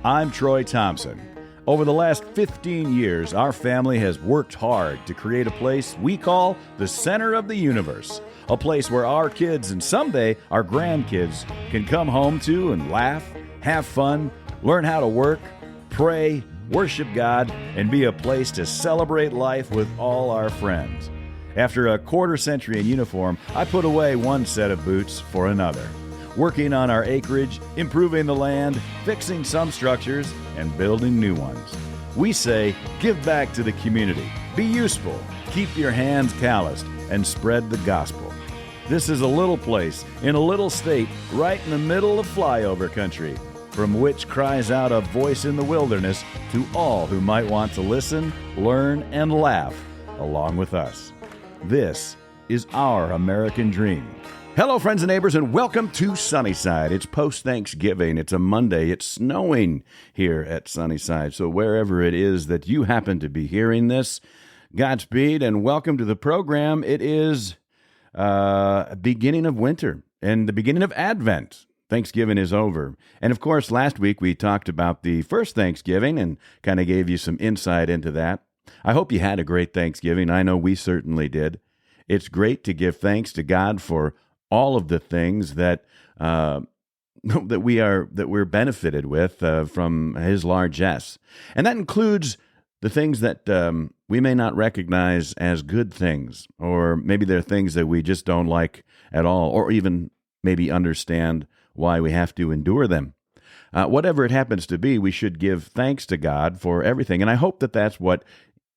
I'm Troy Thompson. Over the last 15 years, our family has worked hard to create a place we call the center of the universe. A place where our kids and someday our grandkids can come home to and laugh, have fun, learn how to work, pray, worship God, and be a place to celebrate life with all our friends. After a quarter century in uniform, I put away one set of boots for another, working on our acreage, improving the land, fixing some structures, and building new ones. We say, give back to the community, be useful, keep your hands calloused, and spread the gospel. This is a little place in a little state right in the middle of flyover country, from which cries out a voice in the wilderness to all who might want to listen, learn, and laugh along with us. This is our American dream. Hello, friends and neighbors, and welcome to Sunnyside. It's post-Thanksgiving. It's a Monday. It's snowing here at Sunnyside. So wherever it is that you happen to be hearing this, Godspeed and welcome to the program. It is beginning of winter and the beginning of Advent. Thanksgiving is over. And of course, last week we talked about the first Thanksgiving and kind of gave you some insight into that. I hope you had a great Thanksgiving. I know we certainly did. It's great to give thanks to God for all of the things that that we're benefited with from His largesse, and that includes the things that we may not recognize as good things, or maybe they're things that we just don't like at all, or even maybe understand why we have to endure them. Whatever it happens to be, we should give thanks to God for everything, and I hope that that's what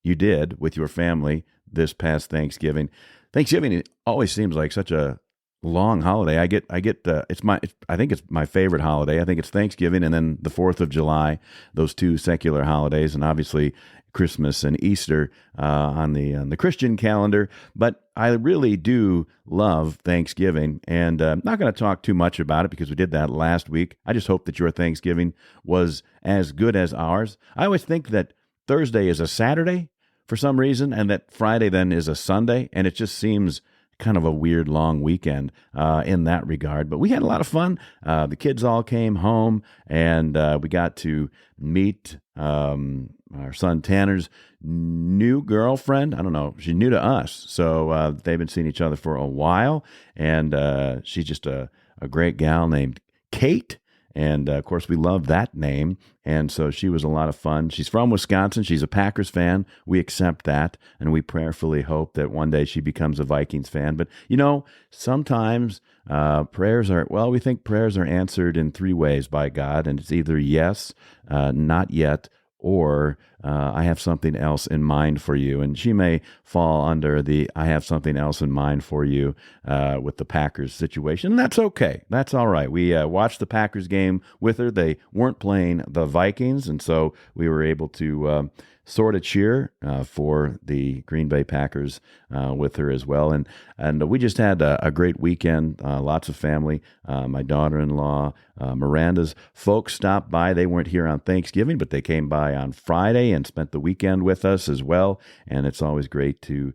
you did with your family this past Thanksgiving. Thanksgiving always seems like such a long holiday. I think it's my favorite holiday. I think it's Thanksgiving and then the 4th of July, those two secular holidays, and obviously Christmas and Easter on the Christian calendar. But I really do love Thanksgiving, and I'm not going to talk too much about it because we did that last week. I just hope that your Thanksgiving was as good as ours. I always think that Thursday is a Saturday for some reason, and that Friday then is a Sunday, and it just seems kind of a weird long weekend in that regard. But we had a lot of fun. The kids all came home, and we got to meet our son Tanner's new girlfriend. I don't know, she's new to us, so they've been seeing each other for a while, and she's just a great gal named Kate. And, of course, we love that name, and so she was a lot of fun. She's from Wisconsin. She's a Packers fan. We accept that, and we prayerfully hope that one day she becomes a Vikings fan. But, you know, sometimes we think prayers are answered in three ways by God, and it's either yes, not yet, or I have something else in mind for you. And she may fall under the I have something else in mind for you with the Packers situation. And that's okay. That's all right. We watched the Packers game with her. They weren't playing the Vikings, and so we were able to sort of cheer for the Green Bay Packers with her as well. And we just had a great weekend, lots of family. My daughter-in-law, Miranda's folks stopped by. They weren't here on Thanksgiving, but they came by on Friday and spent the weekend with us as well. And it's always great to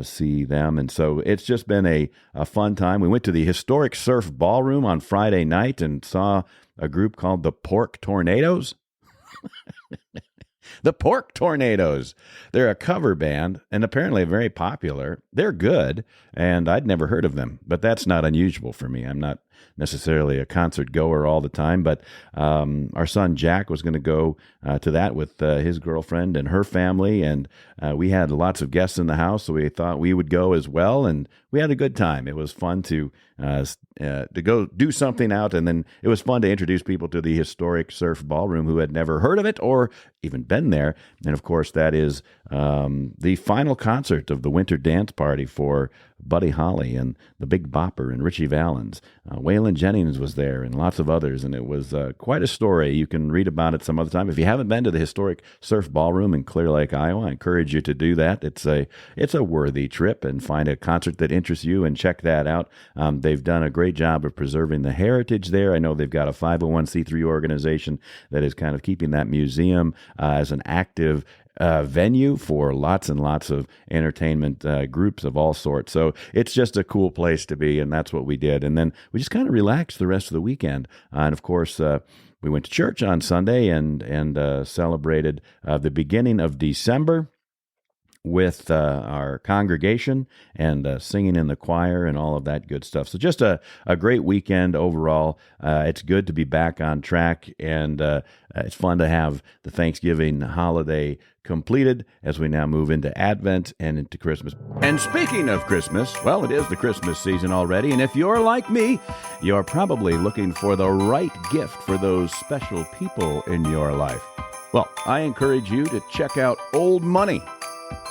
see them. And so it's just been a fun time. We went to the historic Surf Ballroom on Friday night and saw a group called the Pork Tornadoes. The Pork Tornadoes. They're a cover band, and apparently very popular. They're good, and I'd never heard of them, but that's not unusual for me. I'm not necessarily a concert goer all the time, but our son Jack was going to go to that with his girlfriend and her family, and we had lots of guests in the house, so we thought we would go as well, and we had a good time. It was fun to go do something out, and then it was fun to introduce people to the historic Surf Ballroom who had never heard of it or even been there. And of course, that is the final concert of the Winter Dance Party for Buddy Holly and the Big Bopper and Richie Valens. Waylon Jennings was there and lots of others, and it was quite a story. You can read about it some other time. If you haven't been to the historic Surf Ballroom in Clear Lake, Iowa, I encourage you to do that. It's a worthy trip, and find a concert that interests you and check that out. They've done a great job of preserving the heritage there. I know they've got a 501c3 organization that is kind of keeping that museum as an active venue for lots and lots of entertainment groups of all sorts. So it's just a cool place to be, and that's what we did. And then we just kind of relaxed the rest of the weekend. And of course, we went to church on Sunday and celebrated the beginning of December with our congregation and singing in the choir and all of that good stuff. So just a great weekend overall. It's good to be back on track, and it's fun to have the Thanksgiving holiday completed as we now move into Advent and into Christmas. And speaking of Christmas, well, it is the Christmas season already, and if you're like me, you're probably looking for the right gift for those special people in your life. Well, I encourage you to check out Old Money.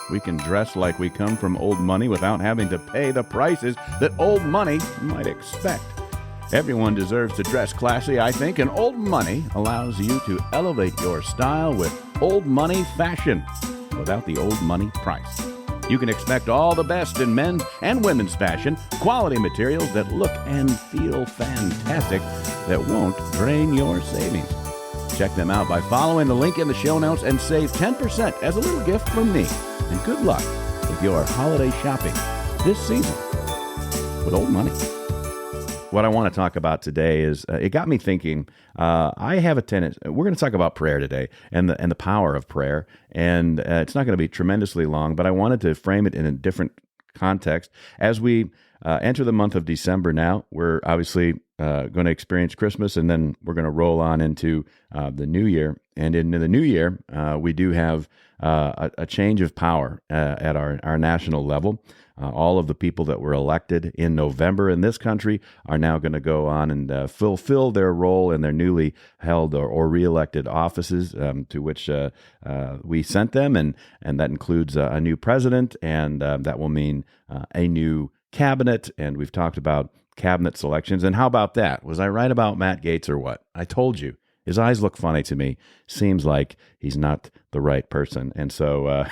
We can dress like we come from old money without having to pay the prices that old money might expect. Everyone deserves to dress classy, I think, and Old Money allows you to elevate your style with old money fashion without the old money price. You can expect all the best in men's and women's fashion, quality materials that look and feel fantastic that won't drain your savings. Check them out by following the link in the show notes and save 10% as a little gift from me. And good luck with your holiday shopping this season with Old Money. What I want to talk about today is, it got me thinking, I have a tendency, we're going to talk about prayer today and the power of prayer. And it's not going to be tremendously long, but I wanted to frame it in a different context. As we enter the month of December now, we're obviously going to experience Christmas, and then we're going to roll on into the new year. And in the new year, we do have a change of power at our national level. All of the people that were elected in November in this country are now going to go on and fulfill their role in their newly held or reelected offices to which we sent them. And that includes a new president, and that will mean a new cabinet. And we've talked about cabinet selections. And how about that? Was I right about Matt Gaetz or what? I told you. His eyes look funny to me. Seems like he's not the right person. And so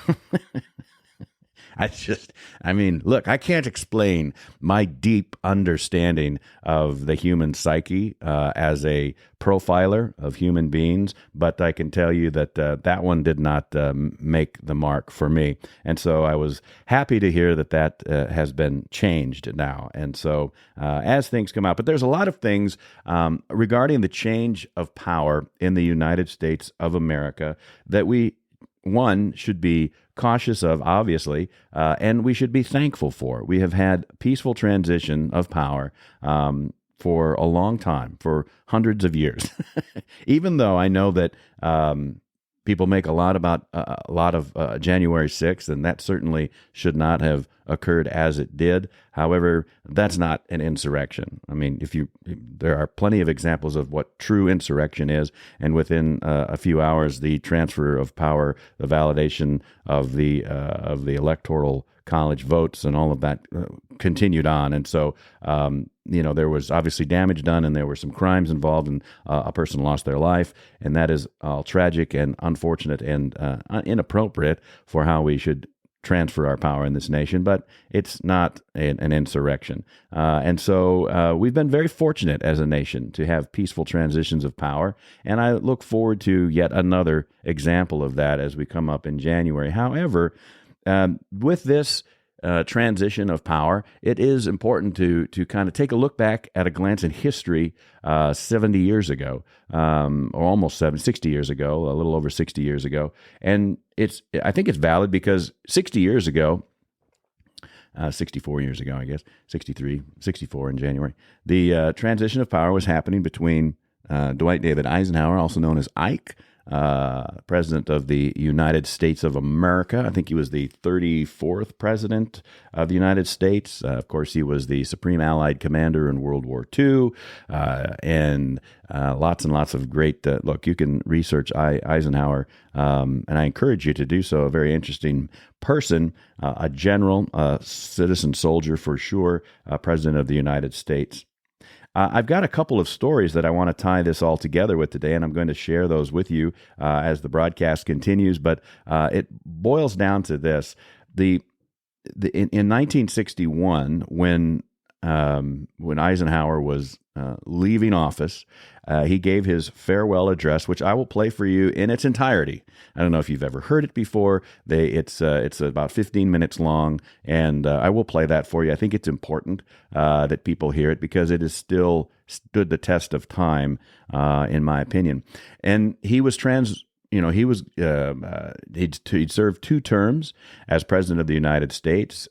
look, I can't explain my deep understanding of the human psyche as a profiler of human beings, but I can tell you that that one did not make the mark for me. And so I was happy to hear that has been changed now. And so as things come out, but there's a lot of things regarding the change of power in the United States of America that one should be cautious of, obviously, and we should be thankful for. We have had peaceful transition of power for a long time, for hundreds of years. Even though I know that people make a lot of January 6th, and that certainly should not have occurred as it did. However, that's not an insurrection. I mean, there are plenty of examples of what true insurrection is, and within a few hours, the transfer of power, the validation of the electoral college votes, and all of that continued on. And so, there was obviously damage done, and there were some crimes involved, and a person lost their life, and that is all tragic and unfortunate and inappropriate for how we should transfer our power in this nation, but it's not an insurrection. And so we've been very fortunate as a nation to have peaceful transitions of power, and I look forward to yet another example of that as we come up in January. However, with this transition of power, it is important to kind of take a look back at a glance in history 70 years ago, or almost 60 years ago, a little over 60 years ago. And I think it's valid because 60 years ago, 64 years ago, I guess, 64 in January, the transition of power was happening between Dwight David Eisenhower, also known as Ike, President of the United States of America. I think he was the 34th President of the United States. Of course, he was the Supreme Allied Commander in World War II, and lots and lots of great, look, you can research Eisenhower, and I encourage you to do so. A very interesting person, a general, a citizen soldier for sure, President of the United States. I've got a couple of stories that I want to tie this all together with today, and I'm going to share those with you as the broadcast continues. But it boils down to this: in 1961, when Eisenhower was leaving office, he gave his farewell address, which I will play for you in its entirety. I don't know if you've ever heard it before. It's about 15 minutes long, and I will play that for you. I think it's important that people hear it because it is still stood the test of time, in my opinion. And he was he'd served 2 terms as president of the United States.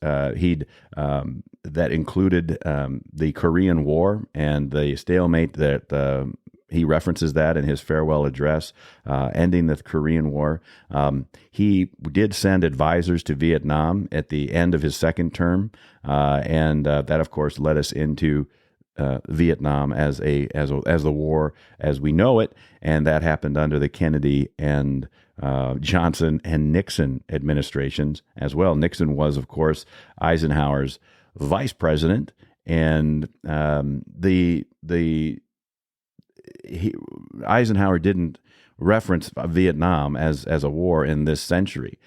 That included the Korean War and the stalemate that he references that in his farewell address, ending the Korean War. He did send advisors to Vietnam at the end of his 2nd term, and that, of course, led us into Vietnam as the war as we know it, and that happened under the Kennedy and Johnson and Nixon administrations as well. Nixon was, of course, Eisenhower's vice president, and Eisenhower didn't reference Vietnam as a war in this century.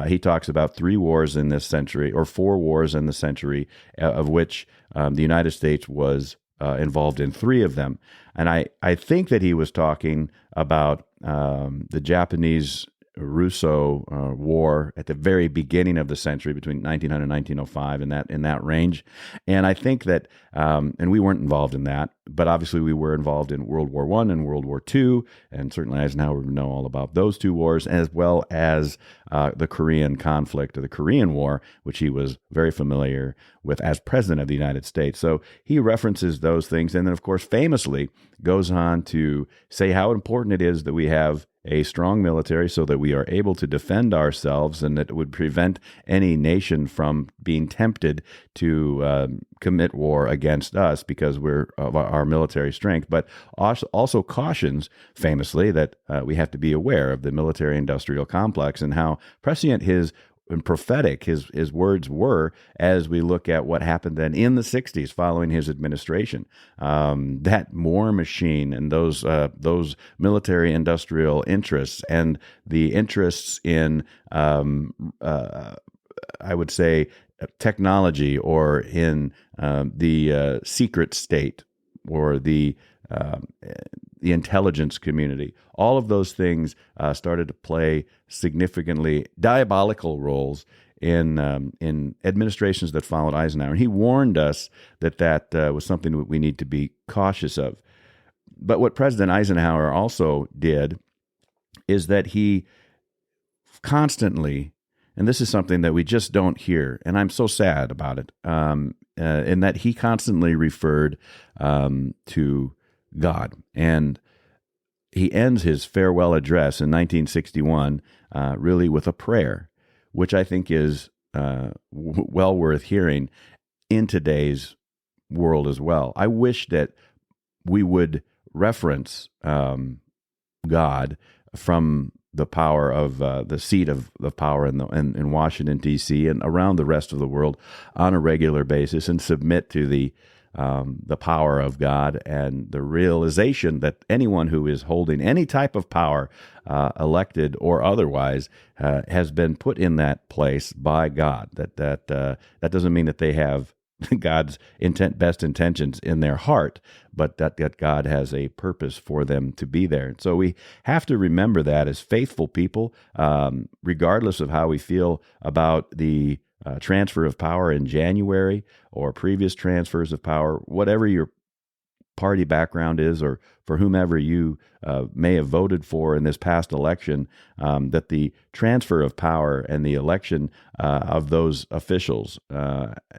He talks about 3 wars in this century, or 4 wars in the century, of which the United States was involved in 3 of them. And I think that he was talking about the Japanese-Russo war at the very beginning of the century, between 1900 and 1905, in that range. And I think that, and we weren't involved in that, but obviously we were involved in World War I and World War II, and certainly Eisenhower would know all about those 2 wars, as well as the Korean conflict, or the Korean War, which he was very familiar with as President of the United States. So he references those things, and then, of course, famously goes on to say how important it is that we have a strong military so that we are able to defend ourselves, and that it would prevent any nation from being tempted to commit war against us because of our military strength, but also cautions famously that we have to be aware of the military-industrial complex and how prescient and prophetic his words were as we look at what happened then in the 60s following his administration. That war machine and those military industrial interests and the interests in, I would say, technology, or in the secret state, or the intelligence community. All of those things started to play significantly diabolical roles in administrations that followed Eisenhower. And he warned us that was something that we need to be cautious of. But what President Eisenhower also did is that he constantly, and this is something that we just don't hear, and I'm so sad about it, in that he constantly referred to God. And he ends his farewell address in 1961 really with a prayer, which I think is well worth hearing in today's world as well. I wish that we would reference God from the power of the seat of power in Washington, D.C. and around the rest of the world on a regular basis, and submit to the power of God and the realization that anyone who is holding any type of power, elected or otherwise, has been put in that place by God. That doesn't mean that they have God's best intentions in their heart, but that God has a purpose for them to be there. And so we have to remember that as faithful people, regardless of how we feel about the transfer of power in January or previous transfers of power, whatever your party background is, or for whomever you may have voted for in this past election, that the transfer of power and the election of those officials,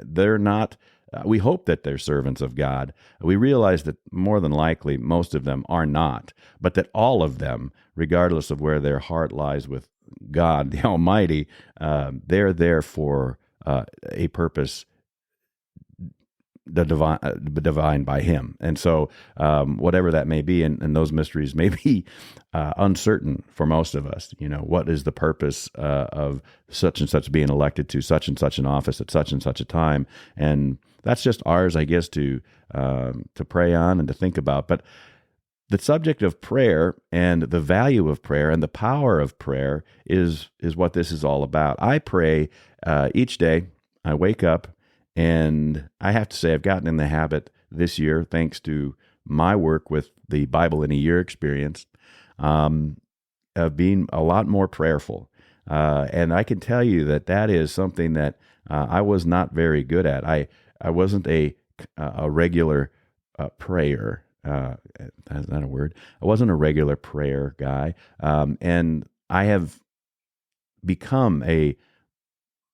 they're not, we hope that they're servants of God. We realize that more than likely most of them are not, but that all of them, regardless of where their heart lies with God, the Almighty, they're there for a purpose divine by Him. And so whatever that may be, and those mysteries may be uncertain for most of us. You know, what is the purpose of such and such being elected to such and such an office at such and such a time? And that's just ours, I guess, to pray on and to think about. But the subject of prayer and the value of prayer and the power of prayer is what this is all about. I pray each day. I wake up, and I have to say I've gotten in the habit this year, thanks to my work with the Bible in a Year experience, of being a lot more prayerful. And I can tell you that is something that I was not very good at. I wasn't a regular prayer. Is that a word? I wasn't a regular prayer guy, and I have become a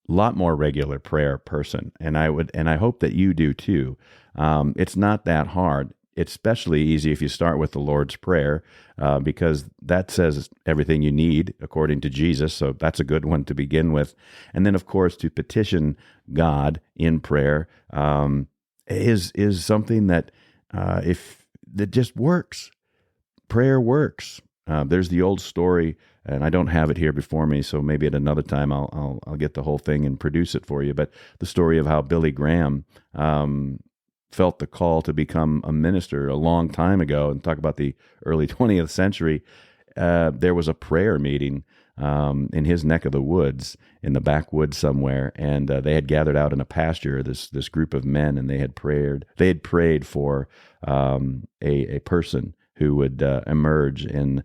lot more regular prayer person, and I hope that you do too. It's not that hard. It's especially easy if you start with the Lord's Prayer, because that says everything you need according to Jesus. So that's a good one to begin with. And then, of course, to petition God in prayer is something that if that just works. Prayer works. There's the old story, and I don't have it here before me, so maybe at another time I'll get the whole thing and produce it for you. But the story of how Billy Graham felt the call to become a minister a long time ago, and talk about the early 20th century. There was a prayer meeting in his neck of the woods, in the backwoods somewhere, and they had gathered out in a pasture, this group of men, and they had prayed. They had prayed for a person who would emerge and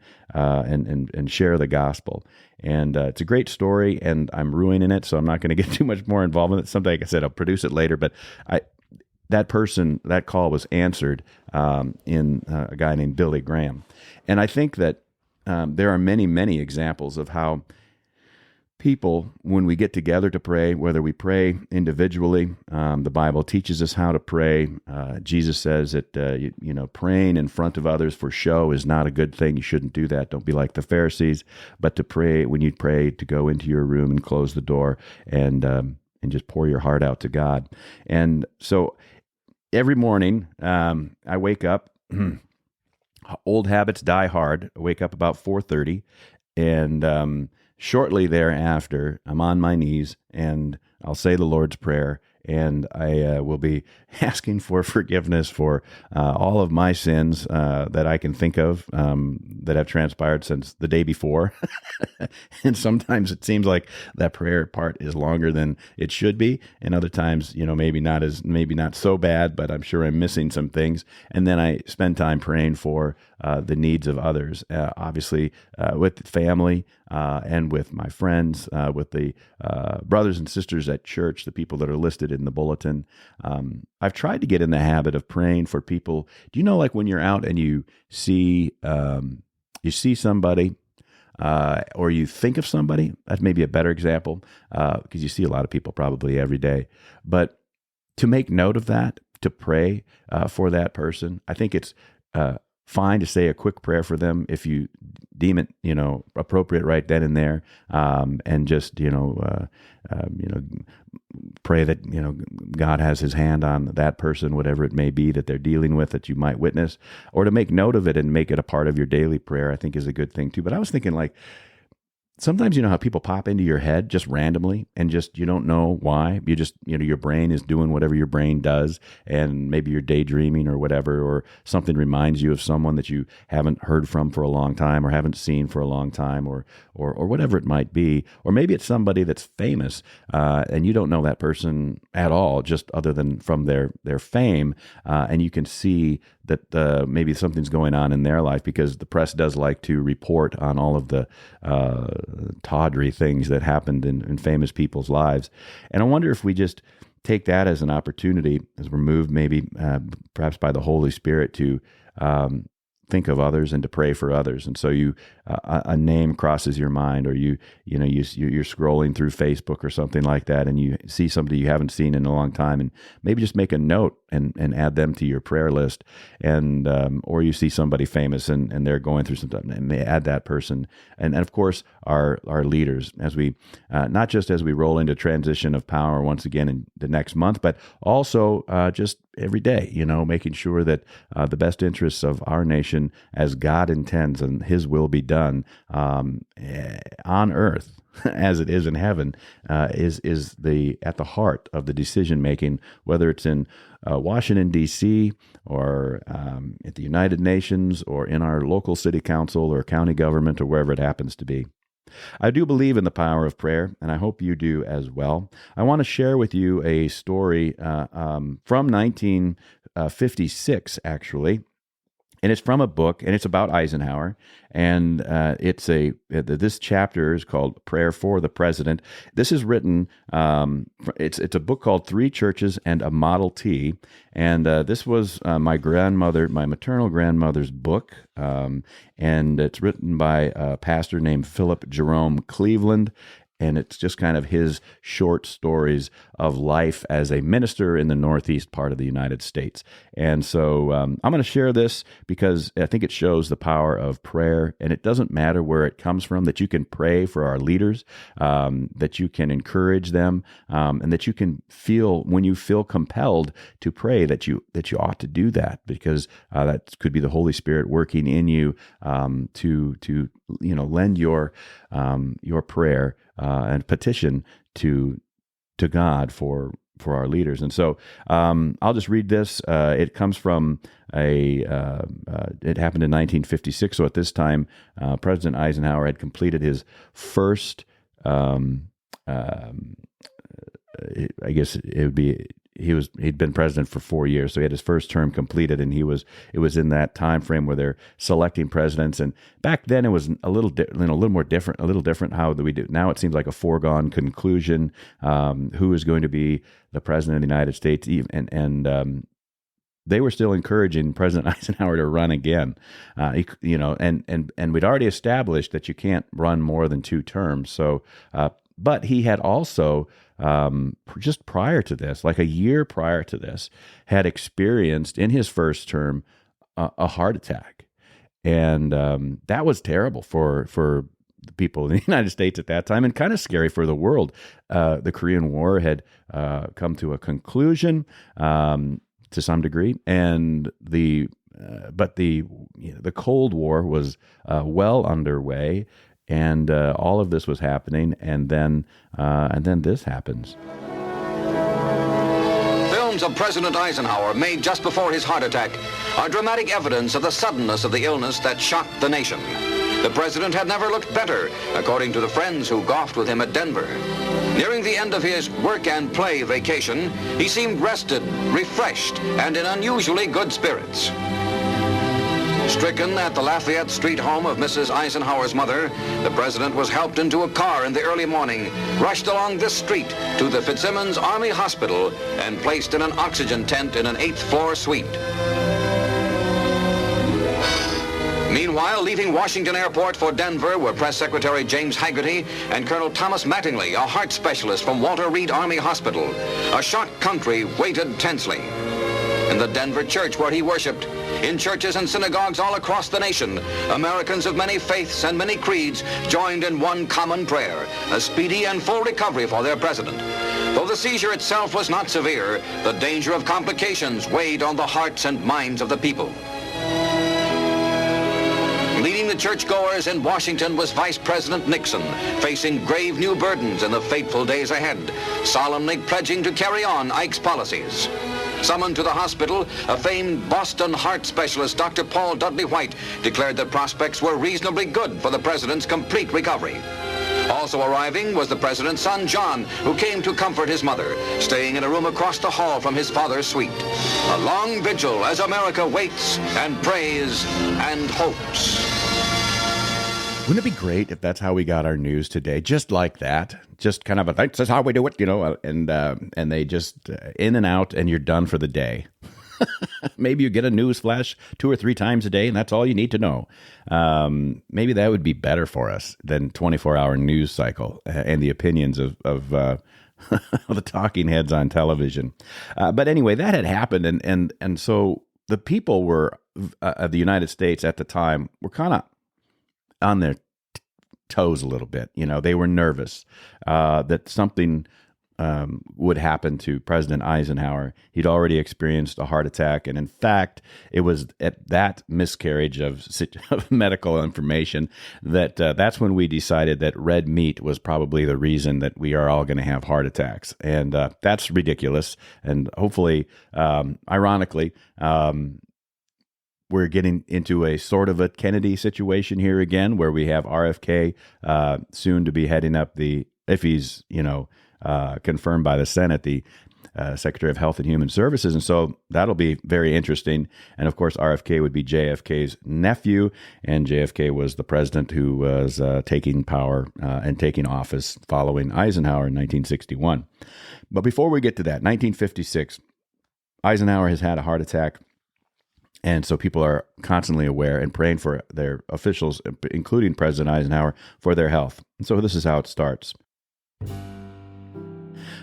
share the gospel. And it's a great story, and I'm ruining it, so I'm not going to get too much more involved in it. Someday, like I said, I'll produce it later. But that call was answered in a guy named Billy Graham. And I think that there are many, many examples of how people, when we get together to pray, whether we pray individually, the Bible teaches us how to pray. Jesus says that praying in front of others for show is not a good thing. You shouldn't do that. Don't be like the Pharisees, but to pray, when you pray, to go into your room and close the door and just pour your heart out to God. And so every morning I wake up. Old habits die hard. I wake up about 4:30, and shortly thereafter, I'm on my knees, and I'll say the Lord's Prayer, and I will be asking for forgiveness for all of my sins that I can think of that have transpired since the day before. And sometimes it seems like that prayer part is longer than it should be, and other times, maybe not so bad, but I'm sure I'm missing some things. And then I spend time praying for the needs of others, obviously with family and with my friends, with the brothers and sisters at church, the people that are listed in the bulletin. I've tried to get in the habit of praying for people. Do you know, like when you're out and you see somebody, or you think of somebody? That's maybe a better example, because you see a lot of people probably every day. But to make note of that, to pray for that person, I think it's fine to say a quick prayer for them if you deem it, appropriate right then and there, and just, pray that, God has his hand on that person, whatever it may be that they're dealing with, that you might witness, or to make note of it and make it a part of your daily prayer, I think is a good thing too. But I was thinking, like, sometimes how people pop into your head just randomly, and just you don't know why. You just, your brain is doing whatever your brain does, and maybe you're daydreaming or whatever, or something reminds you of someone that you haven't heard from for a long time, or haven't seen for a long time, or whatever it might be. Or maybe it's somebody that's famous, and you don't know that person at all, just other than from their fame, and you can see that maybe something's going on in their life, because the press does like to report on all of the tawdry things that happened in famous people's lives. And I wonder if we just take that as an opportunity, as we're moved maybe perhaps by the Holy Spirit, to think of others and to pray for others. And so a name crosses your mind, or you're scrolling through Facebook or something like that, and you see somebody you haven't seen in a long time, and maybe just make a note and add them to your prayer list. And or you see somebody famous and they're going through something, and they add that person. And of course our leaders, as we not just as we roll into transition of power once again in the next month, but also just every day, making sure that the best interests of our nation, as God intends, and his will be done on earth as it is in heaven, is at the heart of the decision making, whether it's in Washington, D.C., or at the United Nations, or in our local city council or county government, or wherever it happens to be. I do believe in the power of prayer, and I hope you do as well. I want to share with you a story from 1956, actually. and it's from a book, and it's about Eisenhower. And this chapter is called "Prayer for the President." This is written. It's a book called "Three Churches and a Model T," and this was my maternal grandmother's book, and it's written by a pastor named Philip Jerome Cleveland. And it's just kind of his short stories of life as a minister in the northeast part of the United States. And so I'm going to share this because I think it shows the power of prayer. And it doesn't matter where it comes from, that you can pray for our leaders, that you can encourage them, and that you can feel, when you feel compelled to pray, that you ought to do that, because that could be the Holy Spirit working in you to lend your prayer and petition to God for our leaders. And so I'll just read this. It comes from it happened in 1956. So at this time, President Eisenhower had completed his first, I guess it would be, he'd been president for 4 years, so he had his first term completed, and it was in that time frame where they're selecting presidents. And back then it was a little different how we do. Now it seems like a foregone conclusion who is going to be the president of the United States, and they were still encouraging President Eisenhower to run again, and we'd already established that you can't run more than 2 terms. So, but he had also, just prior to this, like a year prior to this, had experienced in his first term a heart attack, and that was terrible for the people in the United States at that time, and kind of scary for the world. The Korean War had come to a conclusion to some degree, and but the Cold War was well underway. And all of this was happening, and then this happens. Films of President Eisenhower made just before his heart attack are dramatic evidence of the suddenness of the illness that shocked the nation. The president had never looked better, according to the friends who golfed with him at Denver. Nearing the end of his work and play vacation, he seemed rested, refreshed, and in unusually good spirits. Stricken at the Lafayette Street home of Mrs. Eisenhower's mother, the president was helped into a car in the early morning, rushed along this street to the Fitzsimmons Army Hospital, and placed in an oxygen tent in an 8th-floor suite. Meanwhile, leaving Washington Airport for Denver were Press Secretary James Haggerty and Colonel Thomas Mattingly, a heart specialist from Walter Reed Army Hospital. A shocked country waited tensely. In the Denver church where he worshiped, in churches and synagogues all across the nation, Americans of many faiths and many creeds joined in one common prayer, a speedy and full recovery for their president. Though the seizure itself was not severe, the danger of complications weighed on the hearts and minds of the people. Leading the churchgoers in Washington was Vice President Nixon, facing grave new burdens in the fateful days ahead, solemnly pledging to carry on Ike's policies. Summoned to the hospital, a famed Boston heart specialist, Dr. Paul Dudley White, declared that prospects were reasonably good for the president's complete recovery. Also arriving was the president's son, John, who came to comfort his mother, staying in a room across the hall from his father's suite. A long vigil as America waits and prays and hopes. Wouldn't it be great if that's how we got our news today? Just like that. Just kind of that's how we do it, and they just in and out, and you're done for the day. Maybe you get a news flash 2 or 3 times a day, and that's all you need to know. Maybe that would be better for us than 24-hour news cycle and the opinions of the talking heads on television. But anyway, that had happened, and so the people were of the United States at the time were kind of on their toes a little bit. They were nervous that something would happen to President Eisenhower. He'd already experienced a heart attack, and in fact, it was at that miscarriage of medical information that that's when we decided that red meat was probably the reason that we are all going to have heart attacks, and that's ridiculous. And hopefully, ironically, we're getting into a sort of a Kennedy situation here again, where we have RFK soon to be heading up if he's confirmed by the Senate, the Secretary of Health and Human Services. And so that'll be very interesting. And of course, RFK would be JFK's nephew. And JFK was the president who was taking power and taking office following Eisenhower in 1961. But before we get to that, 1956, Eisenhower has had a heart attack. And so people are constantly aware and praying for their officials, including President Eisenhower, for their health. And so this is how it starts.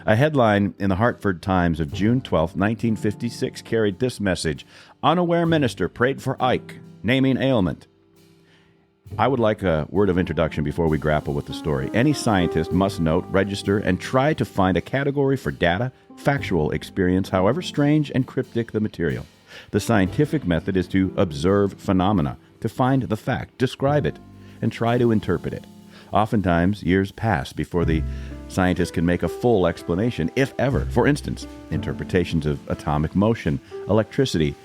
A headline in the Hartford Times of June 12, 1956 carried this message: "Unaware minister prayed for Ike, naming ailment." I would like a word of introduction before we grapple with the story. Any scientist must note, register, and try to find a category for data, factual experience, however strange and cryptic the material. The scientific method is to observe phenomena, to find the fact, describe it, and try to interpret it. Oftentimes, years pass before the scientists can make a full explanation, if ever. For instance, interpretations of atomic motion, electricity,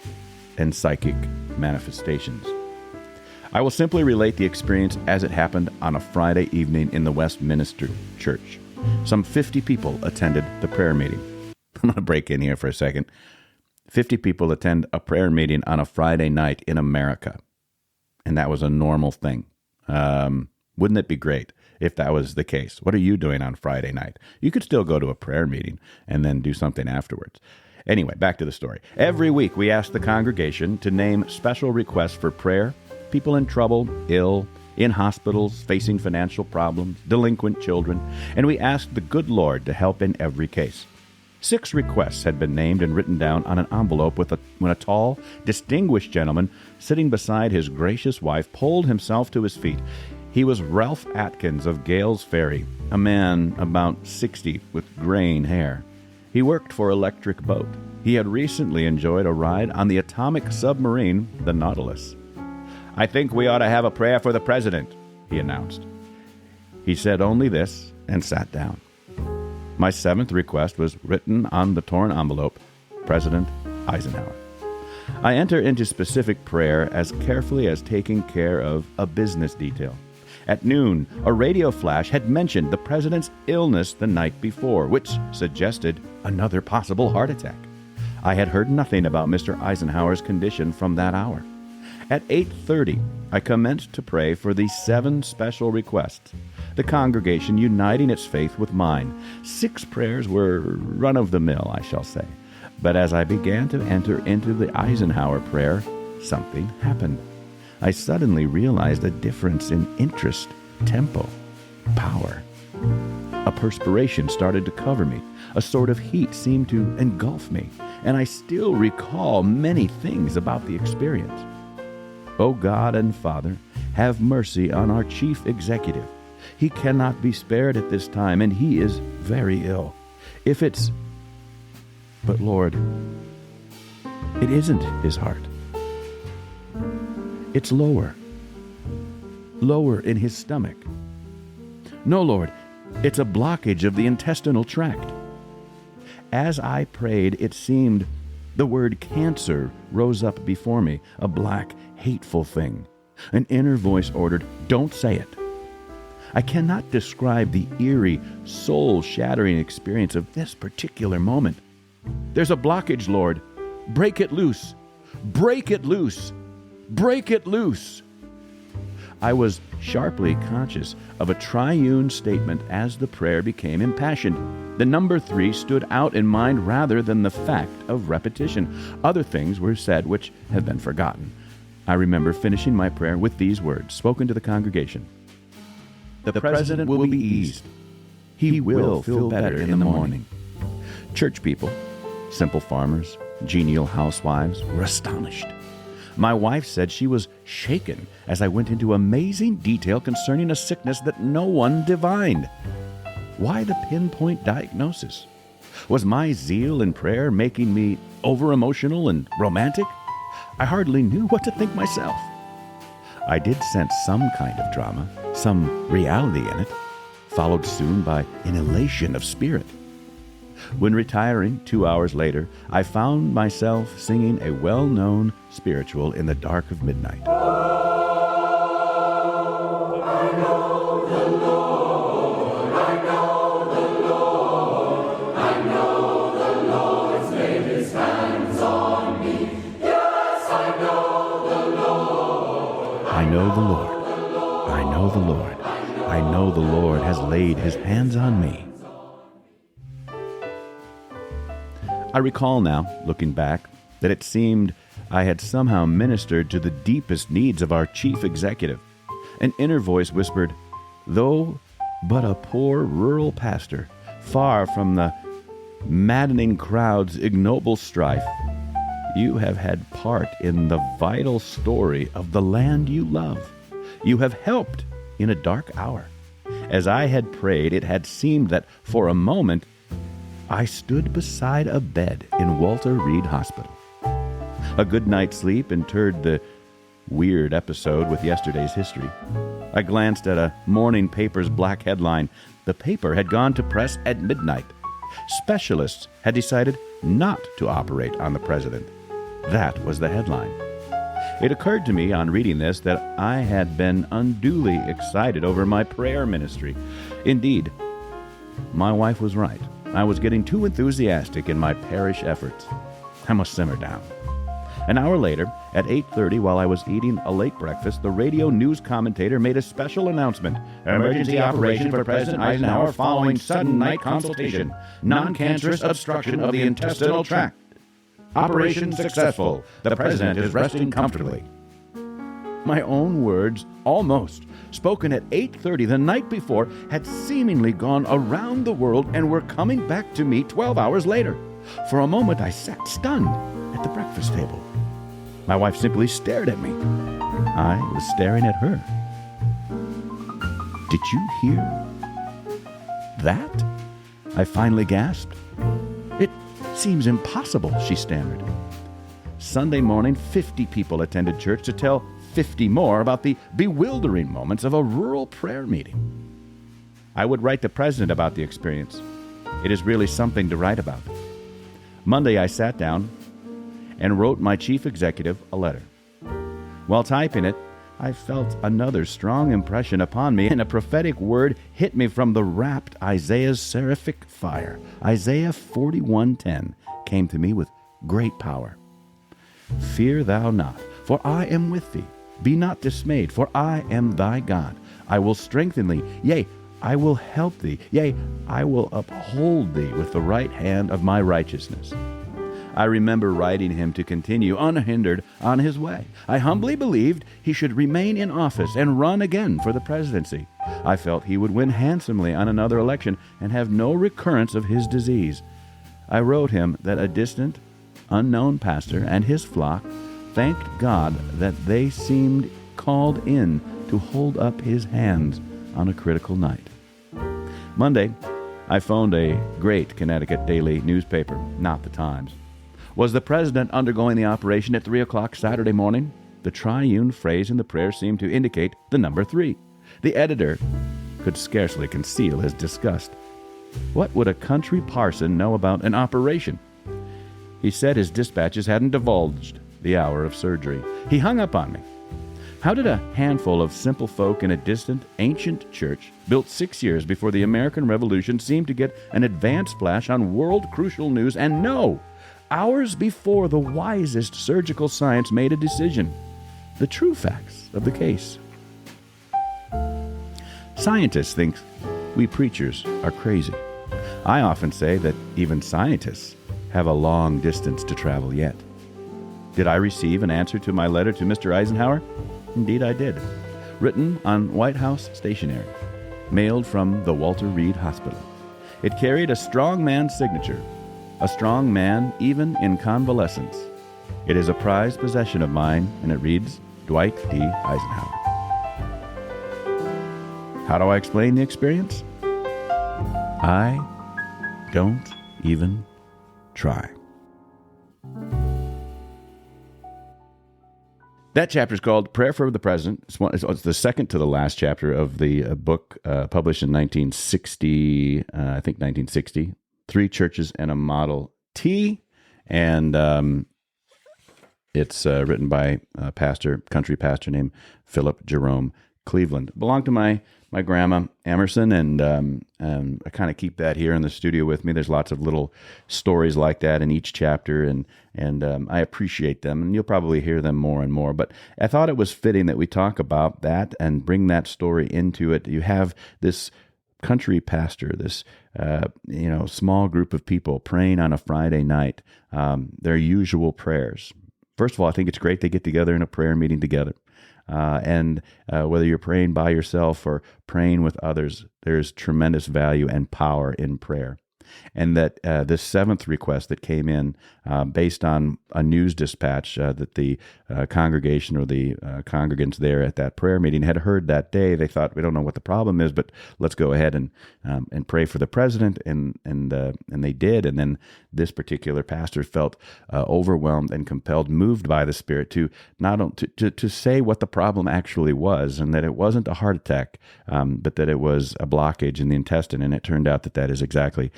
and psychic manifestations. I will simply relate the experience as it happened on a Friday evening in the Westminster Church. Some 50 people attended the prayer meeting. I'm going to break in here for a second. 50 people attend a prayer meeting on a Friday night in America. And that was a normal thing. Wouldn't it be great if that was the case? What are you doing on Friday night? You could still go to a prayer meeting and then do something afterwards. Anyway, back to the story. Every week we ask the congregation to name special requests for prayer, people in trouble, ill, in hospitals, facing financial problems, delinquent children, and we ask the good Lord to help in every case. 6 requests had been named and written down on an envelope when a tall, distinguished gentleman sitting beside his gracious wife pulled himself to his feet. He was Ralph Atkins of Gales Ferry, a man about 60 with graying hair. He worked for Electric Boat. He had recently enjoyed a ride on the atomic submarine, the Nautilus. "I think we ought to have a prayer for the president," he announced. He said only this and sat down. My 7th request was written on the torn envelope, President Eisenhower. I enter into specific prayer as carefully as taking care of a business detail. At noon, a radio flash had mentioned the president's illness the night before, which suggested another possible heart attack. I had heard nothing about Mr. Eisenhower's condition from that hour. At 8:30, I commenced to pray for the 7 special requests, the congregation uniting its faith with mine. 6 prayers were run-of-the-mill, I shall say. But as I began to enter into the Eisenhower prayer, something happened. I suddenly realized a difference in interest, tempo, power. A perspiration started to cover me. A sort of heat seemed to engulf me, and I still recall many things about the experience. O God and Father, have mercy on our chief executive. He cannot be spared at this time, and he is very ill. But Lord, it isn't his heart. It's lower in his stomach. No, Lord, it's a blockage of the intestinal tract. As I prayed, it seemed the word cancer rose up before me, a black, hateful thing. An inner voice ordered, "Don't say it." I cannot describe the eerie, soul-shattering experience of this particular moment. "There's a blockage, Lord. Break it loose. Break it loose. Break it loose." I was sharply conscious of a triune statement as the prayer became impassioned. The number 3 stood out in mind rather than the fact of repetition. Other things were said which have been forgotten. I remember finishing my prayer with these words, spoken to the congregation. "The president will be eased. He will feel better in the morning." Church people, simple farmers, genial housewives were astonished. My wife said she was shaken as I went into amazing detail concerning a sickness that no one divined. Why the pinpoint diagnosis? Was my zeal in prayer making me over-emotional and romantic? I hardly knew what to think myself. I did sense some kind of drama, some reality in it, followed soon by an elation of spirit. When retiring 2 hours later, I found myself singing a well-known spiritual in the dark of midnight. know the Lord. I know the Lord. I know the Lord has laid his hands on me. I recall now, looking back, that it seemed I had somehow ministered to the deepest needs of our chief executive. An inner voice whispered, "Though but a poor rural pastor, far from the maddening crowd's ignoble strife, you have had part in the vital story of the land you love. You have helped in a dark hour. As I had prayed, it had seemed that for a moment I stood beside a bed in Walter Reed Hospital. A good night's sleep interred the weird episode with yesterday's history. I glanced at a morning paper's black headline. The paper had gone to press at midnight. Specialists had decided not to operate on the president. That was the headline. It occurred to me on reading this that I had been unduly excited over my prayer ministry. Indeed, my wife was right. I was getting too enthusiastic in my parish efforts. I must simmer down. An hour later, at 8:30, while I was eating a late breakfast, the radio news commentator made a special announcement. Emergency operation for President Eisenhower following sudden night consultation. Non-cancerous obstruction of the intestinal tract. Operation successful. The president is resting comfortably. My own words, almost, spoken at 8:30 the night before, had seemingly gone around the world and were coming back to me 12 hours later. For a moment I sat stunned at the breakfast table. My wife simply stared at me. I was staring at her. "Did you hear that?" I finally gasped. "It seems impossible," she stammered. Sunday morning, 50 people attended church to tell 50 more about the bewildering moments of a rural prayer meeting. I would write the president about the experience. It is really something to write about. Monday, I sat down and wrote my chief executive a letter. While typing it, I felt another strong impression upon me, and a prophetic word hit me from the rapt Isaiah's seraphic fire. Isaiah 41:10 came to me with great power. "Fear thou not, for I am with thee. Be not dismayed, for I am thy God. I will strengthen thee, yea, I will help thee, yea, I will uphold thee with the right hand of my righteousness." I remember writing him to continue unhindered on his way. I humbly believed he should remain in office and run again for the presidency. I felt he would win handsomely on another election and have no recurrence of his disease. I wrote him that a distant, unknown pastor and his flock thanked God that they seemed called in to hold up his hands on a critical night. Monday, I phoned a great Connecticut daily newspaper, not the Times. Was the president undergoing the operation at 3 o'clock Saturday morning? The triune phrase in the prayer seemed to indicate the number 3. The editor could scarcely conceal his disgust. What would a country parson know about an operation? He said his dispatches hadn't divulged the hour of surgery. He hung up on me. How did a handful of simple folk in a distant, ancient church, built 6 years before the American Revolution, seem to get an advance flash on world-crucial news and know, hours before the wisest surgical science made a decision, the true facts of the case? Scientists think we preachers are crazy. I often say that even scientists have a long distance to travel yet. Did I receive an answer to my letter to Mr. Eisenhower? Indeed I did. Written on White House stationery, mailed from the Walter Reed Hospital. It carried a strong man's signature, a strong man even in convalescence. It is a prized possession of mine, and it reads, Dwight D. Eisenhower. How do I explain the experience? I don't even try. That chapter is called Prayer for the President. It's the second to the last chapter of the book published in 1960, I think 1960, Three Churches and a Model T. And it's written by a country pastor named Philip Jerome Cleveland. It belonged to my grandma, Emerson, and I kind of keep that here in the studio with me. There's lots of little stories like that in each chapter, and I appreciate them, and you'll probably hear them more and more. But I thought it was fitting that we talk about that and bring that story into it. You have this country pastor, this small group of people praying on a Friday night, their usual prayers. First of all, I think it's great they get together in a prayer meeting together. And whether you're praying by yourself or praying with others, there's tremendous value and power in prayer. And that this seventh request that came in based on a news dispatch that the congregation or the congregants there at that prayer meeting had heard that day, they thought, we don't know what the problem is, but let's go ahead and pray for the president, and they did. And then this particular pastor felt overwhelmed and compelled, moved by the Spirit to to say what the problem actually was, and that it wasn't a heart attack, but that it was a blockage in the intestine. And it turned out that is exactly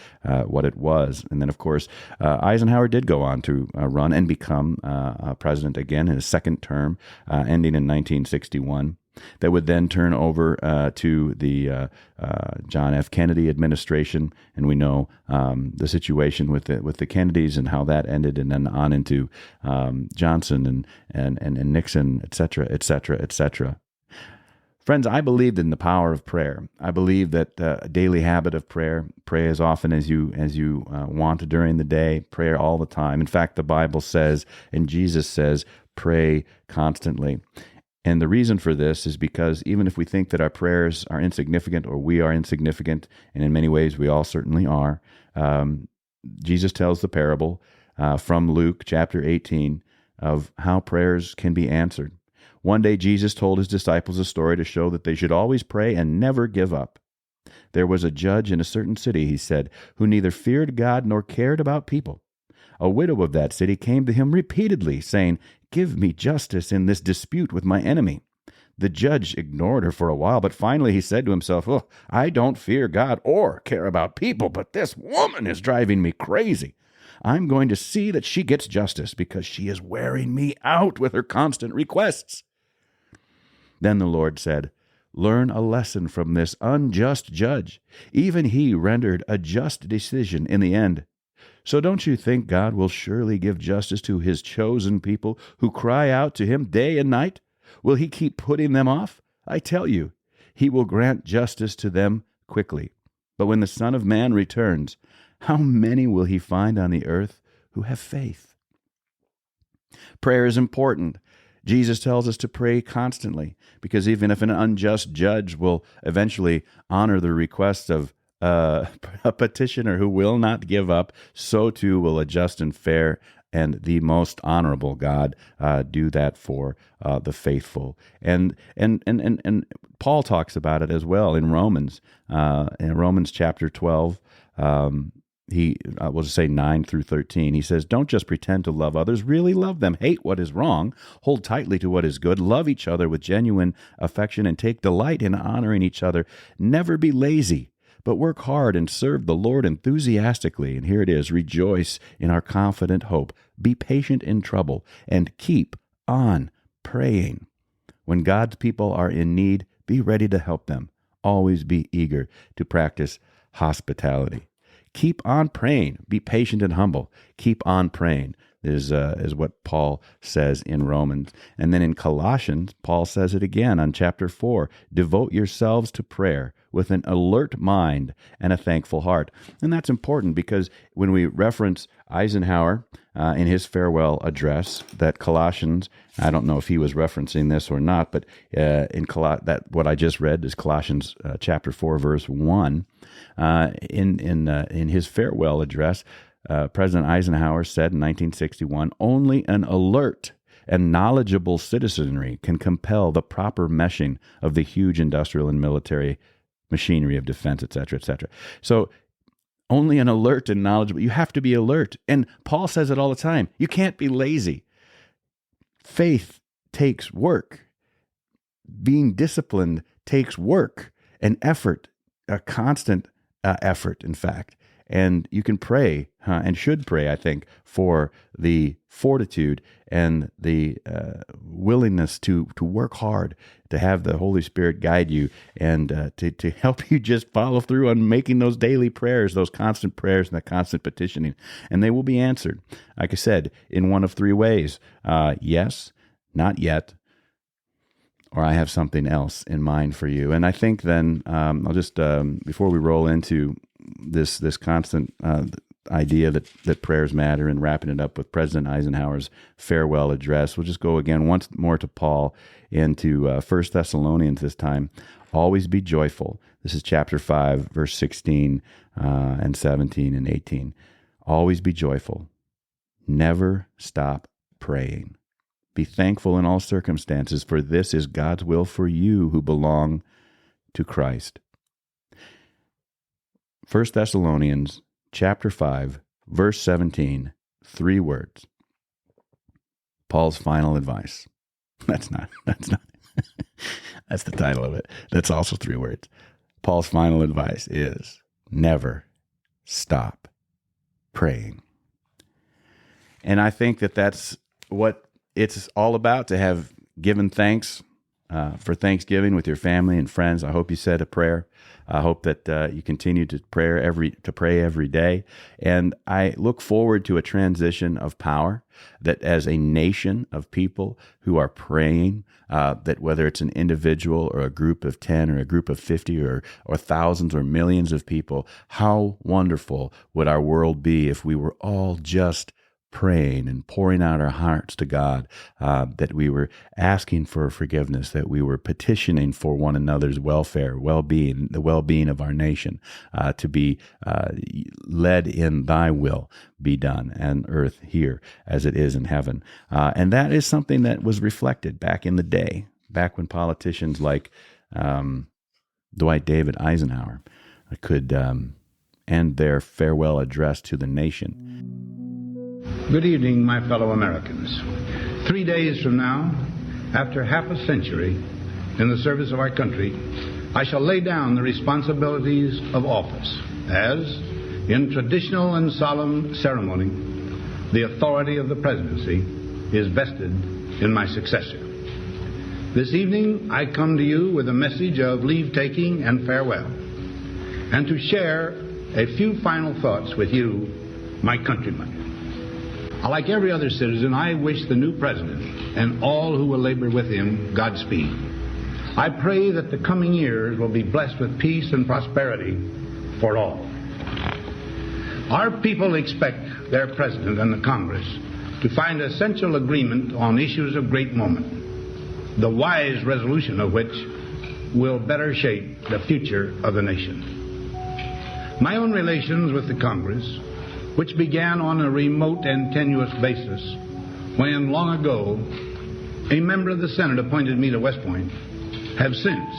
what it was. And then, of course, Eisenhower did go on to run and become president again in his second term, ending in 1961. That would then turn over to the John F. Kennedy administration, and we know the situation with the Kennedys and how that ended, and then on into Johnson and Nixon, et cetera, et cetera, et cetera. Friends, I believed in the power of prayer. I believe that a daily habit of prayer, pray as often as you want during the day, pray all the time. In fact, the Bible says, and Jesus says, pray constantly. And the reason for this is because even if we think that our prayers are insignificant, or we are insignificant, and in many ways we all certainly are, Jesus tells the parable from Luke chapter 18 of how prayers can be answered. One day Jesus told his disciples a story to show that they should always pray and never give up. There was a judge in a certain city, he said, who neither feared God nor cared about people. A widow of that city came to him repeatedly, saying, "Give me justice in this dispute with my enemy." The judge ignored her for a while, but finally he said to himself, I don't fear God or care about people, but this woman is driving me crazy. I'm going to see that she gets justice because she is wearing me out with her constant requests. Then the Lord said, "Learn a lesson from this unjust judge. Even he rendered a just decision in the end. So don't you think God will surely give justice to his chosen people who cry out to him day and night? Will he keep putting them off? I tell you, he will grant justice to them quickly. But when the Son of Man returns, how many will he find on the earth who have faith?" Prayer is important. Jesus tells us to pray constantly, because even if an unjust judge will eventually honor the request of a petitioner who will not give up, so too will a just and fair and the most honorable God do that for the faithful. And Paul talks about it as well in Romans chapter 12. We'll just say 9 through 13. He says, "Don't just pretend to love others, really love them. Hate what is wrong, hold tightly to what is good, love each other with genuine affection, and take delight in honoring each other. Never be lazy, but work hard and serve the Lord enthusiastically." And here it is, "Rejoice in our confident hope. Be patient in trouble, and keep on praying. When God's people are in need, be ready to help them. Always be eager to practice hospitality." Keep on praying. Be patient and humble. Keep on praying is what Paul says in Romans. And then in Colossians, Paul says it again on chapter 4. "Devote yourselves to prayer with an alert mind and a thankful heart." And that's important because when we reference Eisenhower in his farewell address, that Colossians, I don't know if he was referencing this or not, but what I just read is Colossians chapter 4, verse 1. In his farewell address, President Eisenhower said in 1961, "Only an alert and knowledgeable citizenry can compel the proper meshing of the huge industrial and military machinery of defense, et cetera, et cetera." So only an alert and knowledgeable. You have to be alert. And Paul says it all the time. You can't be lazy. Faith takes work. Being disciplined takes work and effort, a constant effort, in fact. And you can pray and should pray, I think, for the fortitude and the willingness to work hard, to have the Holy Spirit guide you and to help you just follow through on making those daily prayers, those constant prayers and that constant petitioning. And they will be answered, like I said, in one of three ways. Yes, not yet, or I have something else in mind for you. And I think then I'll just, before we roll into this constant idea that prayers matter and wrapping it up with President Eisenhower's farewell address, we'll just go again once more to Paul into 1 Thessalonians this time. Always be joyful. This is chapter 5, verse 16 and 17 and 18. Always be joyful. Never stop praying. Be thankful in all circumstances, for this is God's will for you who belong to Christ. 1 Thessalonians chapter 5, verse 17, 3 words. Paul's final advice. That's not. That's the title of it. That's also 3 words. Paul's final advice is never stop praying. And I think that that's what it's all about, to have given thanks for Thanksgiving with your family and friends. I hope you said a prayer. I hope that you continue to pray every day. And I look forward to a transition of power, that as a nation of people who are praying, that whether it's an individual or a group of 10 or a group of 50 or thousands or millions of people, how wonderful would our world be if we were all just praying and pouring out our hearts to God, that we were asking for forgiveness, that we were petitioning for one another's welfare, well-being, the well-being of our nation, to be led in thy will be done on earth here as it is in heaven. And that is something that was reflected back in the day, back when politicians like Dwight David Eisenhower could end their farewell address to the nation. Good evening, my fellow Americans. 3 days from now, after half a century in the service of our country, I shall lay down the responsibilities of office as, in traditional and solemn ceremony, the authority of the presidency is vested in my successor. This evening, I come to you with a message of leave-taking and farewell, and to share a few final thoughts with you, my countrymen. Like every other citizen, I wish the new president and all who will labor with him Godspeed. I pray that the coming years will be blessed with peace and prosperity for all. Our people expect their president and the Congress to find essential agreement on issues of great moment, the wise resolution of which will better shape the future of the nation. My own relations with the Congress, which began on a remote and tenuous basis when, long ago, a member of the Senate appointed me to West Point, have since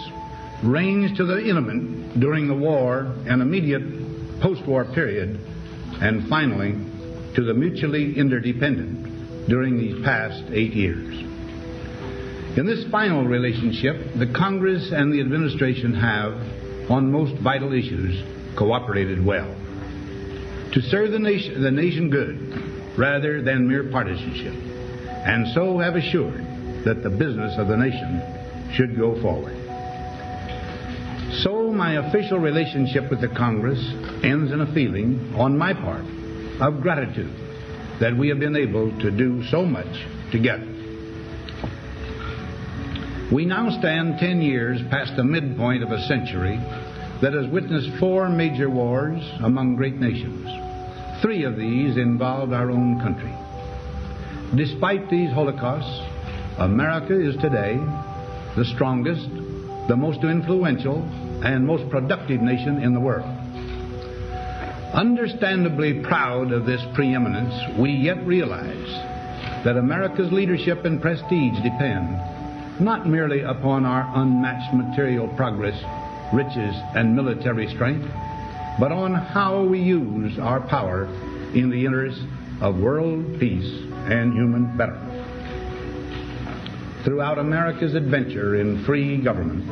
ranged to the intimate during the war and immediate post-war period, and finally to the mutually interdependent during these past 8 years. In this final relationship, the Congress and the administration have, on most vital issues, cooperated well to serve the nation good rather than mere partisanship, and so have assured that the business of the nation should go forward. So my official relationship with the Congress ends in a feeling, on my part, of gratitude that we have been able to do so much together. We now stand 10 years past the midpoint of a century that has witnessed 4 major wars among great nations. 3 of these involved our own country. Despite these holocausts, America is today the strongest, the most influential, and most productive nation in the world. Understandably proud of this preeminence, we yet realize that America's leadership and prestige depend not merely upon our unmatched material progress, riches, and military strength, but on how we use our power in the interest of world peace and human betterment. Throughout America's adventure in free government,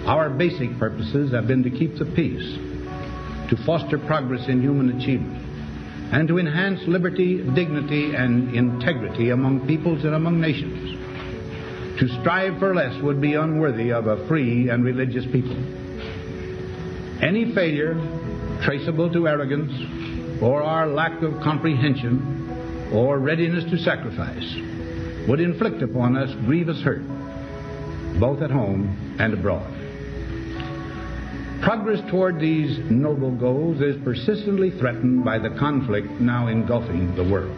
our basic purposes have been to keep the peace, to foster progress in human achievement, and to enhance liberty, dignity, and integrity among peoples and among nations. To strive for less would be unworthy of a free and religious people. Any failure traceable to arrogance or our lack of comprehension or readiness to sacrifice would inflict upon us grievous hurt, both at home and abroad. Progress toward these noble goals is persistently threatened by the conflict now engulfing the world.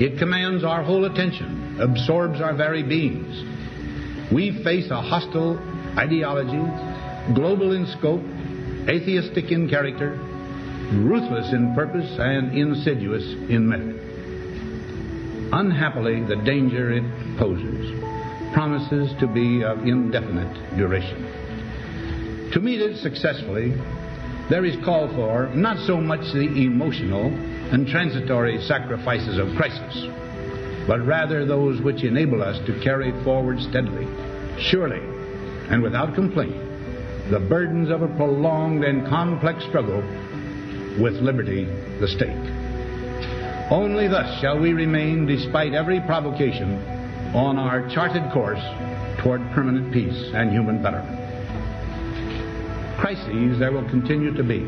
It commands our whole attention, absorbs our very beings. We face a hostile ideology, global in scope, atheistic in character, ruthless in purpose, and insidious in method. Unhappily, the danger it poses promises to be of indefinite duration. To meet it successfully, there is call for not so much the emotional and transitory sacrifices of crisis, but rather those which enable us to carry forward steadily, surely, and without complaint, the burdens of a prolonged and complex struggle with liberty, the stake. Only thus shall we remain, despite every provocation, on our charted course toward permanent peace and human betterment. Crises there will continue to be.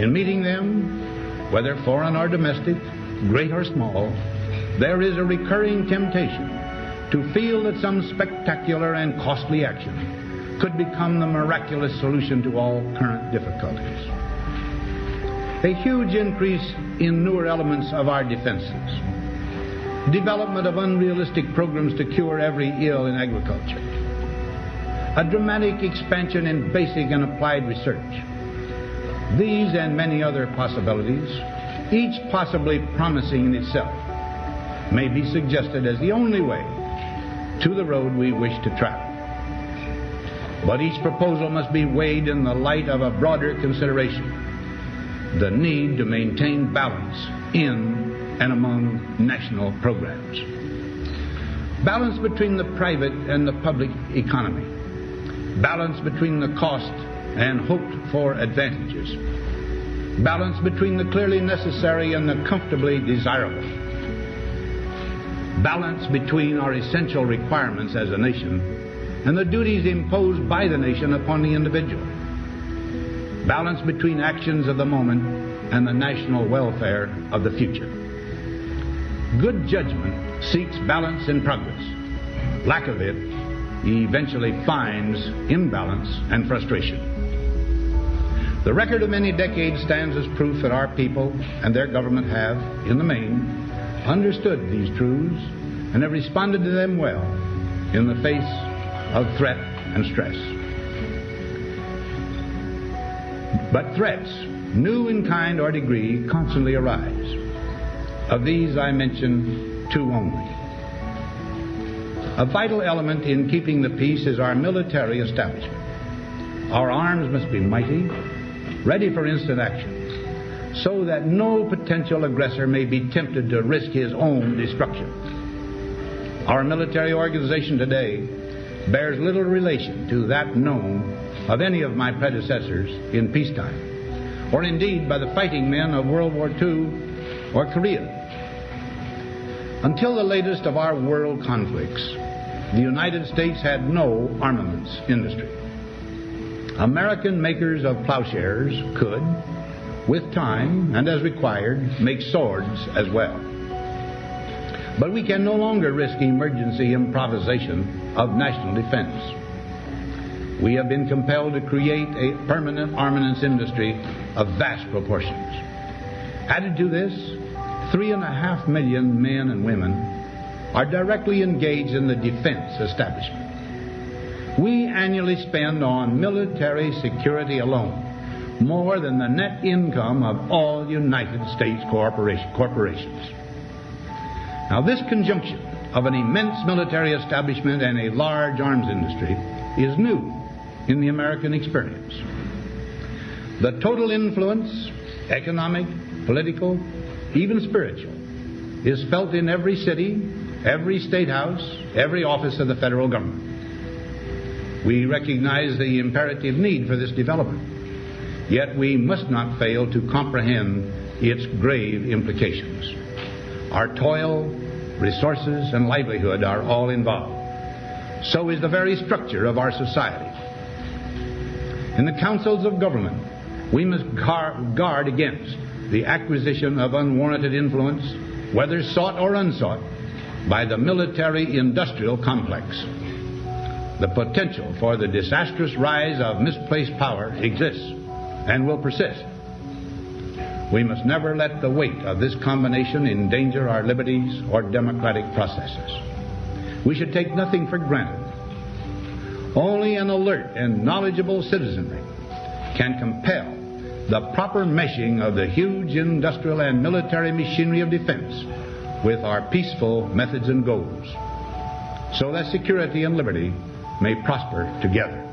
In meeting them, whether foreign or domestic, great or small, there is a recurring temptation to feel that some spectacular and costly action could become the miraculous solution to all current difficulties. A huge increase in newer elements of our defenses, development of unrealistic programs to cure every ill in agriculture, a dramatic expansion in basic and applied research. These and many other possibilities, each possibly promising in itself, may be suggested as the only way to the road we wish to travel. But each proposal must be weighed in the light of a broader consideration, the need to maintain balance in and among national programs. Balance between the private and the public economy. Balance between the cost and hoped-for advantages. Balance between the clearly necessary and the comfortably desirable. Balance between our essential requirements as a nation and the duties imposed by the nation upon the individual. Balance between actions of the moment and the national welfare of the future. Good judgment seeks balance in progress. Lack of it eventually finds imbalance and frustration. The record of many decades stands as proof that our people and their government have, in the main, understood these truths and have responded to them well in the face of threat and stress. But threats, new in kind or degree, constantly arise. Of these I mention two only. A vital element in keeping the peace is our military establishment. Our arms must be mighty, ready for instant action, so that no potential aggressor may be tempted to risk his own destruction. Our military organization today bears little relation to that known of any of my predecessors in peacetime, or indeed by the fighting men of World War II or Korea. Until the latest of our world conflicts, the United States had no armaments industry. American makers of plowshares could, with time and as required, make swords as well. But we can no longer risk emergency improvisation of national defense. We have been compelled to create a permanent armaments industry of vast proportions. Added to this, 3.5 million men and women are directly engaged in the defense establishment. We annually spend on military security alone more than the net income of all United States corporations. Now, this conjunction of an immense military establishment and a large arms industry is new in the American experience. The total influence, economic, political, even spiritual, is felt in every city, every state house, every office of the federal government. We recognize the imperative need for this development. Yet we must not fail to comprehend its grave implications. Our toil, resources, and livelihood are all involved. So is the very structure of our society. In the councils of government, we must guard against the acquisition of unwarranted influence, whether sought or unsought, by the military-industrial complex. The potential for the disastrous rise of misplaced power exists and will persist. We must never let the weight of this combination endanger our liberties or democratic processes. We should take nothing for granted. Only an alert and knowledgeable citizenry can compel the proper meshing of the huge industrial and military machinery of defense with our peaceful methods and goals, so that security and liberty may prosper together.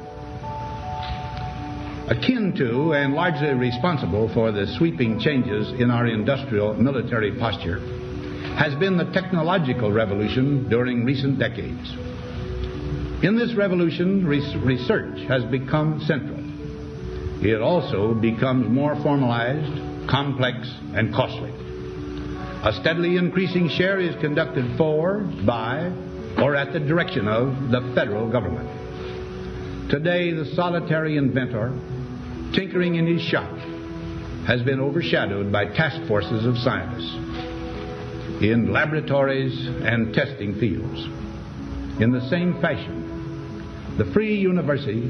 Akin to and largely responsible for the sweeping changes in our industrial military posture has been the technological revolution during recent decades. In this revolution, research has become central. It also becomes more formalized, complex, and costly. A steadily increasing share is conducted for, by, or at the direction of the federal government. Today, the solitary inventor, tinkering in his shop, has been overshadowed by task forces of scientists in laboratories and testing fields. In the same fashion, the free university,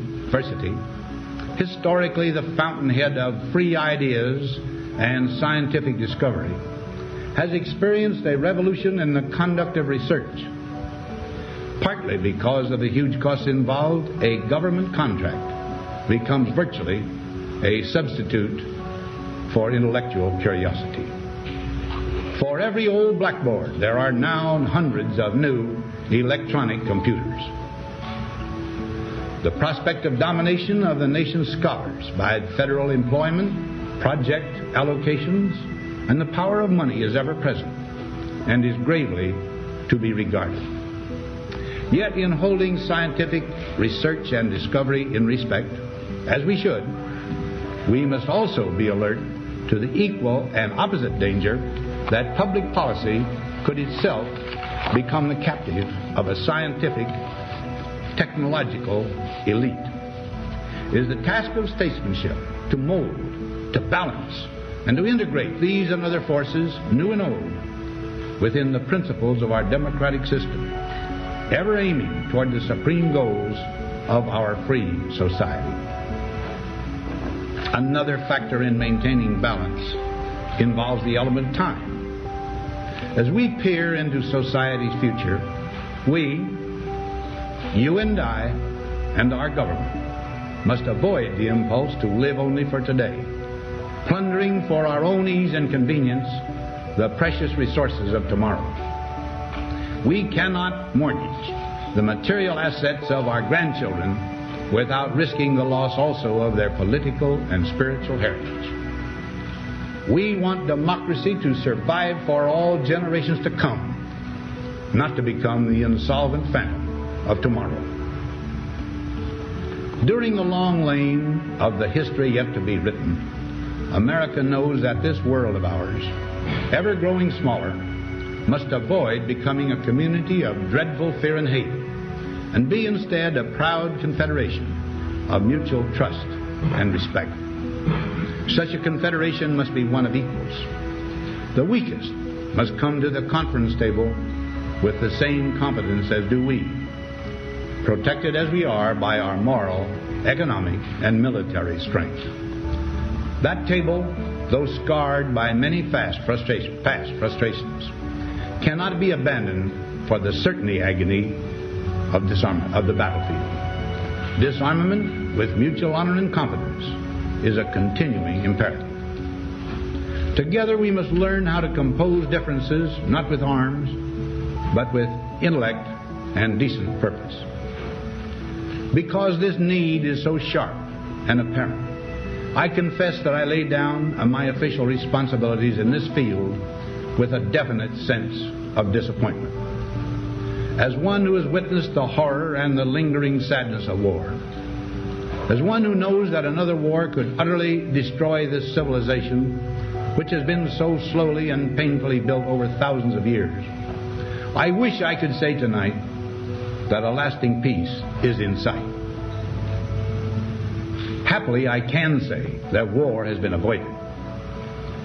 historically the fountainhead of free ideas and scientific discovery, has experienced a revolution in the conduct of research. Partly because of the huge costs involved, a government contract becomes virtually a substitute for intellectual curiosity. For every old blackboard, there are now hundreds of new electronic computers. The prospect of domination of the nation's scholars by federal employment, project allocations, and the power of money is ever present and is gravely to be regarded. Yet in holding scientific research and discovery in respect, as we should, we must also be alert to the equal and opposite danger that public policy could itself become the captive of a scientific, technological elite. It is the task of statesmanship to mold, to balance, and to integrate these and other forces, new and old, within the principles of our democratic system, ever aiming toward the supreme goals of our free society. Another factor in maintaining balance involves the element of time. As we peer into society's future, we, you and I, and our government must avoid the impulse to live only for today, plundering for our own ease and convenience the precious resources of tomorrow. We cannot mortgage the material assets of our grandchildren without risking the loss also of their political and spiritual heritage. We want democracy to survive for all generations to come, not to become the insolvent phantom of tomorrow. During the long lane of the history yet to be written, America knows that this world of ours, ever growing smaller, must avoid becoming a community of dreadful fear and hate, and be instead a proud confederation of mutual trust and respect. Such a confederation must be one of equals. The weakest must come to the conference table with the same competence as do we, protected as we are by our moral, economic, and military strength. That table, though scarred by many past frustrations, cannot be abandoned for the certainty agony of disarmament of the battlefield. Disarmament with mutual honor and confidence is a continuing imperative. Together we must learn how to compose differences, not with arms, but with intellect and decent purpose. Because this need is so sharp and apparent, I confess that I lay down my official responsibilities in this field with a definite sense of disappointment. As one who has witnessed the horror and the lingering sadness of war, As one who knows that another war could utterly destroy this civilization, which has been so slowly and painfully built over thousands of years, I wish I could say tonight that a lasting peace is in sight. Happily, I can say that war has been avoided.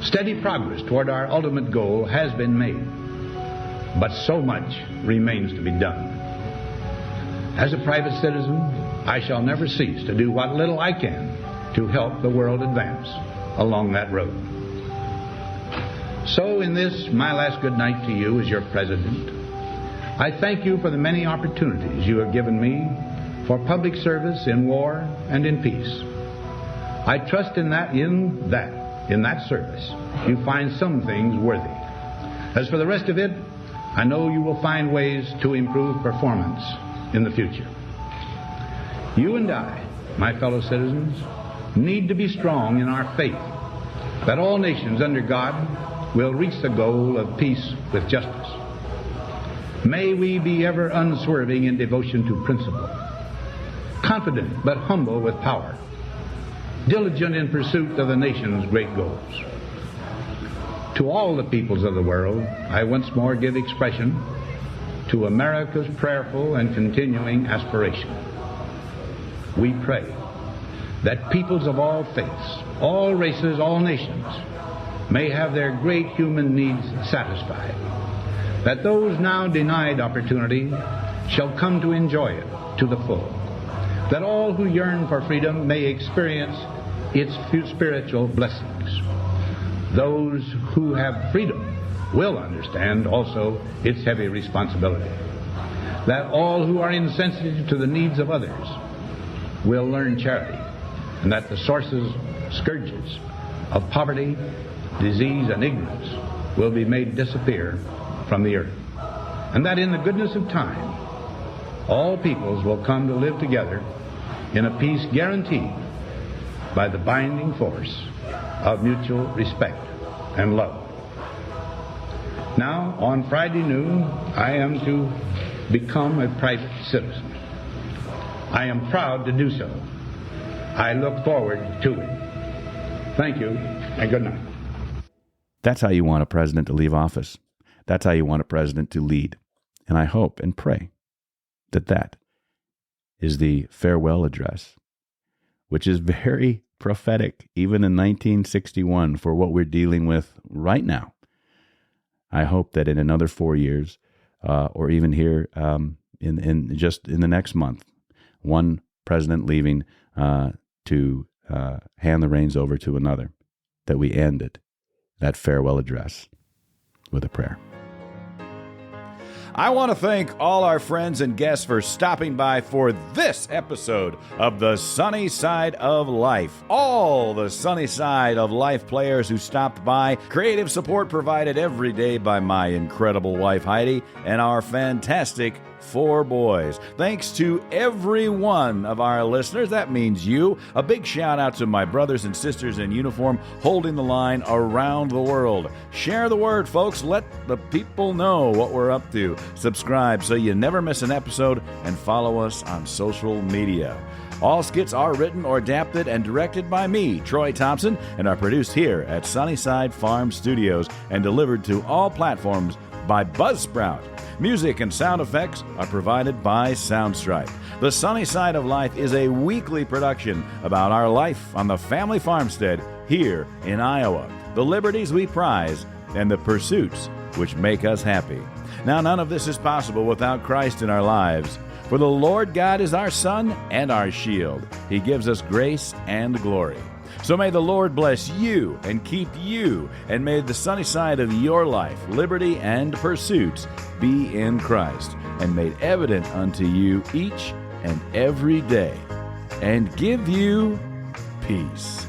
Steady progress toward our ultimate goal has been made, but so much remains to be done. As a private citizen, I shall never cease to do what little I can to help the world advance along that road. So in this, my last good night to you as your president, I thank you for the many opportunities you have given me for public service in war and in peace. I trust in that service you find some things worthy. As for the rest of it, I know you will find ways to improve performance in the future. You and I, my fellow citizens, need to be strong in our faith that all nations under God will reach the goal of peace with justice. May we be ever unswerving in devotion to principle, confident but humble with power, diligent in pursuit of the nation's great goals. To all the peoples of the world, I once more give expression to America's prayerful and continuing aspiration. We pray that peoples of all faiths, all races, all nations may have their great human needs satisfied, that those now denied opportunity shall come to enjoy it to the full, that all who yearn for freedom may experience its spiritual blessings. Those who have freedom will understand also its heavy responsibility, that all who are insensitive to the needs of others will learn charity, and that the sources, scourges of poverty, disease, and ignorance will be made disappear from the earth, and that in the goodness of time all peoples will come to live together in a peace guaranteed by the binding force of mutual respect and love. Now, on Friday noon, I am to become a private citizen. I am proud to do so. I look forward to it. Thank you, and good night. That's how you want a president to leave office. That's how you want a president to lead. And I hope and pray that that is the farewell address, which is very prophetic, even in 1961, for what we're dealing with right now. I hope that in another 4 years, or even here in just in the next month, one president leaving to hand the reins over to another, that we ended that farewell address with a prayer. I want to thank all our friends and guests for stopping by for this episode of the Sunny Side of Life. All the Sunny Side of Life players who stopped by, creative support provided every day by my incredible wife Heidi and our fantastic 4 boys. Thanks to every one of our listeners. That means you. A big shout out to my brothers and sisters in uniform holding the line around the world. Share the word, folks. Let the people know what we're up to. Subscribe so you never miss an episode, and follow us on social media. All skits are written or adapted and directed by me, Troy Thompson, and are produced here at Sunnyside Farm Studios and delivered to all platforms by Buzzsprout. Music and sound effects are provided by Soundstripe. The Sunny Side of Life is a weekly production about our life on the family farmstead here in Iowa, the liberties we prize, and the pursuits which make us happy. Now, none of this is possible without Christ in our lives. For the Lord God is our sun and our shield. He gives us grace and glory. So may the Lord bless you and keep you, and may the sunny side of your life, liberty and pursuits, be in Christ, and made evident unto you each and every day, and give you peace.